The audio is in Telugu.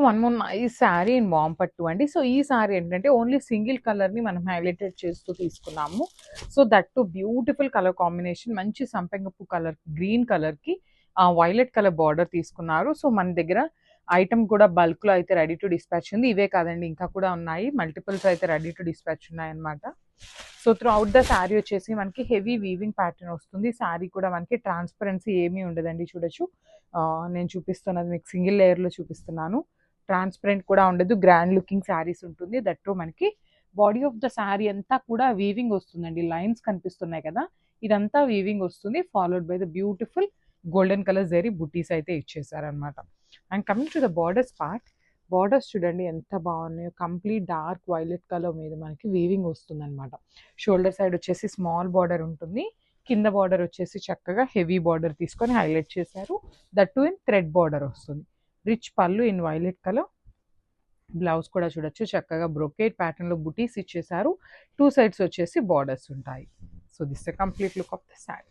One more nice sari in warm pattu అండి. సో ఈ శారీ ఏంటంటే ఓన్లీ సింగిల్ కలర్ని మనం హైలైటెడ్ చేస్తూ తీసుకున్నాము. So that to beautiful colour combination, మంచి సంపెంగపు కలర్, గ్రీన్ కలర్కి వైలెట్ కలర్ బార్డర్ తీసుకున్నారు. సో మన దగ్గర ఐటమ్ కూడా బల్క్లో అయితే రెడీ టు డిస్పాచ్ ఉంది. ఇవే కాదండి, ఇంకా కూడా ఉన్నాయి, మల్టిపుల్స్ అయితే రెడీ టు డిస్పాచ్ ఉన్నాయన్నమాట. So through out the sari వచ్చేసి మనకి హెవీ వీవింగ్ ప్యాటర్న్ వస్తుంది. శారీ కూడా మనకి ట్రాన్స్పరెన్సీ ఏమీ ఉండదండి. చూడొచ్చు, నేను చూపిస్తున్నది మీకు సింగిల్ లేయర్లో చూపిస్తున్నాను. ట్రాన్స్పరెంట్ కూడా ఉండదు, గ్రాండ్ లుకింగ్ శారీస్ ఉంటుంది. దట్టు మనకి బాడీ ఆఫ్ ద శారీ అంతా కూడా వీవింగ్ వస్తుందండి. లైన్స్ కనిపిస్తున్నాయి కదా, ఇదంతా వీవింగ్ వస్తుంది. Followed by the beautiful golden colour zari butis అయితే ఇచ్చేసారనమాట. And coming to the borders part, borders చూడండి ఎంత బాగున్నాయో. కంప్లీట్ డార్క్ వైలెట్ కలర్ మీద మనకి వీవింగ్ వస్తుంది అనమాట. షోల్డర్ సైడ్ వచ్చేసి స్మాల్ బార్డర్ ఉంటుంది, కింద బార్డర్ వచ్చేసి చక్కగా హెవీ బార్డర్ తీసుకొని హైలైట్ చేశారు. That to in thread border వస్తుంది. రిచ్ పళ్ళు ఇన్ వైలెట్ కలర్. బ్లౌజ్ కూడా చూడొచ్చు, చక్కగా బ్రొకేట్ ప్యాటర్న్లో బుటీస్ ఇచ్చేసారు. టూ సైడ్స్ వచ్చేసి బార్డర్స్ ఉంటాయి. So this the complete look of the sari.